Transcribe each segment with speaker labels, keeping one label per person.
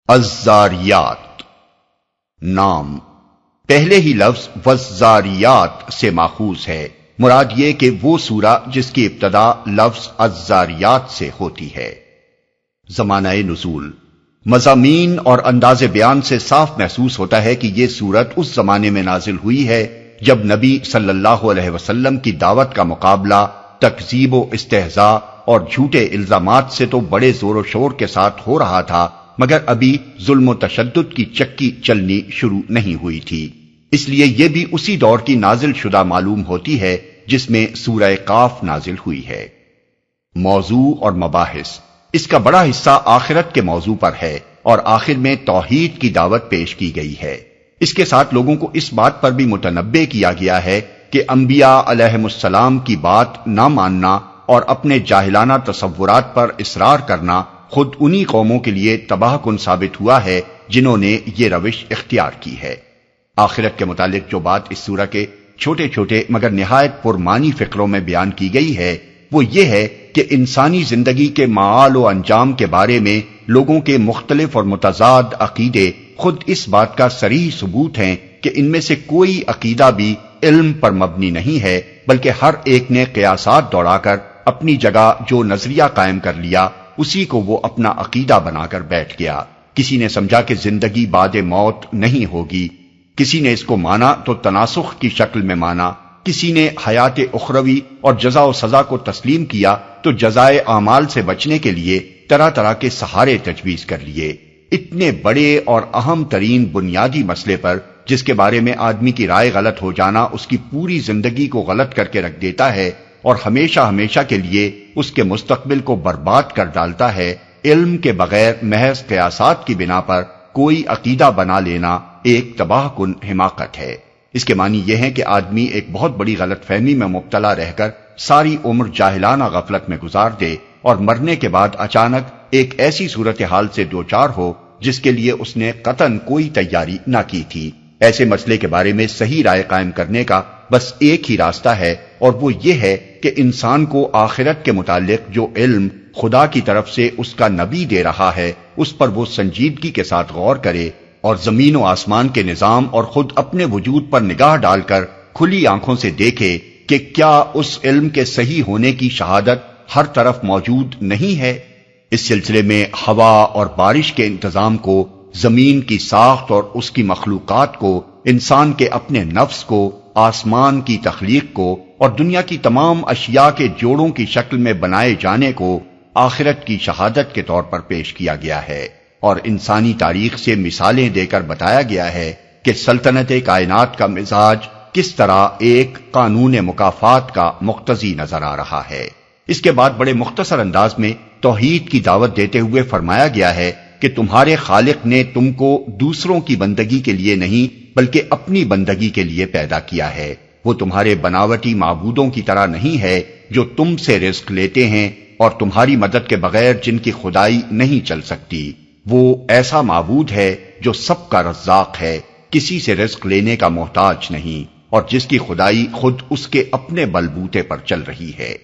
Speaker 1: الزاریات نام پہلے ہی لفظ والزاریات سے ماخوذ ہے۔ مراد یہ کہ وہ سورہ جس کی ابتدا لفظ الزاریات سے ہوتی ہے۔ زمانہ نزول مضامین اور انداز بیان سے صاف محسوس ہوتا ہے کہ یہ سورت اس زمانے میں نازل ہوئی ہے جب نبی صلی اللہ علیہ وسلم کی دعوت کا مقابلہ تکذیب و استہزاء اور جھوٹے الزامات سے تو بڑے زور و شور کے ساتھ ہو رہا تھا، مگر ابھی ظلم و تشدد کی چکی چلنی شروع نہیں ہوئی تھی۔ اس لیے یہ بھی اسی دور کی نازل شدہ معلوم ہوتی ہے جس میں سورہ قاف نازل ہوئی ہے۔ موضوع اور مباحث اس کا بڑا حصہ آخرت کے موضوع پر ہے اور آخر میں توحید کی دعوت پیش کی گئی ہے۔ اس کے ساتھ لوگوں کو اس بات پر بھی متنبہ کیا گیا ہے کہ انبیاء علیہم السلام کی بات نہ ماننا اور اپنے جاہلانہ تصورات پر اصرار کرنا خود انہی قوموں کے لیے تباہ کن ثابت ہوا ہے جنہوں نے یہ روش اختیار کی ہے۔ آخرت کے متعلق جو بات اس سورہ کے چھوٹے چھوٹے مگر نہایت پرمانی فقروں میں بیان کی گئی ہے وہ یہ ہے کہ انسانی زندگی کے معال و انجام کے بارے میں لوگوں کے مختلف اور متضاد عقیدے خود اس بات کا صریح ثبوت ہیں کہ ان میں سے کوئی عقیدہ بھی علم پر مبنی نہیں ہے، بلکہ ہر ایک نے قیاسات دوڑا کر اپنی جگہ جو نظریہ قائم کر لیا اسی کو وہ اپنا عقیدہ بنا کر بیٹھ گیا۔ کسی نے سمجھا کہ زندگی بعد موت نہیں ہوگی، کسی نے اس کو مانا تو تناسخ کی شکل میں مانا، کسی نے حیات اخروی اور جزا و سزا کو تسلیم کیا تو جزائے اعمال سے بچنے کے لیے طرح طرح کے سہارے تجویز کر لیے۔ اتنے بڑے اور اہم ترین بنیادی مسئلے پر جس کے بارے میں آدمی کی رائے غلط ہو جانا اس کی پوری زندگی کو غلط کر کے رکھ دیتا ہے اور ہمیشہ ہمیشہ کے لیے اس کے مستقبل کو برباد کر ڈالتا ہے، علم کے بغیر محض قیاسات کی بنا پر کوئی عقیدہ بنا لینا ایک تباہ کن حماقت ہے۔ اس کے معنی یہ ہے کہ آدمی ایک بہت بڑی غلط فہمی میں مبتلا رہ کر ساری عمر جاہلانہ غفلت میں گزار دے اور مرنے کے بعد اچانک ایک ایسی صورتحال سے دوچار ہو جس کے لیے اس نے قطعاً کوئی تیاری نہ کی تھی۔ ایسے مسئلے کے بارے میں صحیح رائے قائم کرنے کا بس ایک ہی راستہ ہے اور وہ یہ ہے کہ انسان کو آخرت کے متعلق جو علم خدا کی طرف سے اس کا نبی دے رہا ہے اس پر وہ سنجیدگی کے ساتھ غور کرے اور زمین و آسمان کے نظام اور خود اپنے وجود پر نگاہ ڈال کر کھلی آنکھوں سے دیکھے کہ کیا اس علم کے صحیح ہونے کی شہادت ہر طرف موجود نہیں ہے۔ اس سلسلے میں ہوا اور بارش کے انتظام کو، زمین کی ساخت اور اس کی مخلوقات کو، انسان کے اپنے نفس کو، آسمان کی تخلیق کو اور دنیا کی تمام اشیاء کے جوڑوں کی شکل میں بنائے جانے کو آخرت کی شہادت کے طور پر پیش کیا گیا ہے، اور انسانی تاریخ سے مثالیں دے کر بتایا گیا ہے کہ سلطنت کائنات کا مزاج کس طرح ایک قانون مکافات کا مقتضی نظر آ رہا ہے۔ اس کے بعد بڑے مختصر انداز میں توحید کی دعوت دیتے ہوئے فرمایا گیا ہے کہ تمہارے خالق نے تم کو دوسروں کی بندگی کے لیے نہیں بلکہ اپنی بندگی کے لیے پیدا کیا ہے۔ وہ تمہارے بناوٹی معبودوں کی طرح نہیں ہے جو تم سے رزق لیتے ہیں اور تمہاری مدد کے بغیر جن کی خدائی نہیں چل سکتی۔ وہ ایسا معبود ہے جو سب کا رزاق ہے، کسی سے رزق لینے کا محتاج نہیں، اور جس کی خدائی خود اس کے اپنے بلبوتے پر چل رہی ہے۔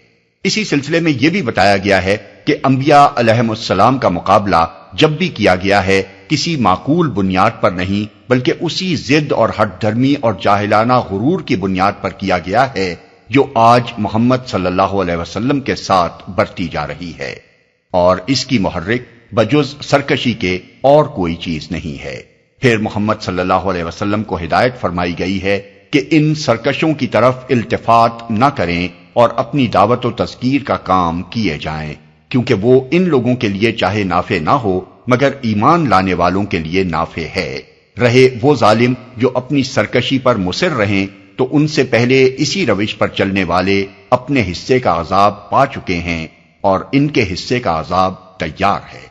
Speaker 1: اسی سلسلے میں یہ بھی بتایا گیا ہے کہ انبیاء علیہم السلام کا مقابلہ جب بھی کیا گیا ہے کسی معقول بنیاد پر نہیں بلکہ اسی ضد اور ہٹ دھرمی اور جاہلانہ غرور کی بنیاد پر کیا گیا ہے جو آج محمد صلی اللہ علیہ وسلم کے ساتھ برتی جا رہی ہے، اور اس کی محرک بجز سرکشی کے اور کوئی چیز نہیں ہے۔ پھر محمد صلی اللہ علیہ وسلم کو ہدایت فرمائی گئی ہے کہ ان سرکشوں کی طرف التفات نہ کریں اور اپنی دعوت و تذکیر کا کام کیے جائیں، کیونکہ وہ ان لوگوں کے لیے چاہے نافع نہ ہو مگر ایمان لانے والوں کے لیے نافع ہے۔ رہے وہ ظالم جو اپنی سرکشی پر مصر رہیں تو ان سے پہلے اسی روش پر چلنے والے اپنے حصے کا عذاب پا چکے ہیں اور ان کے حصے کا عذاب تیار ہے۔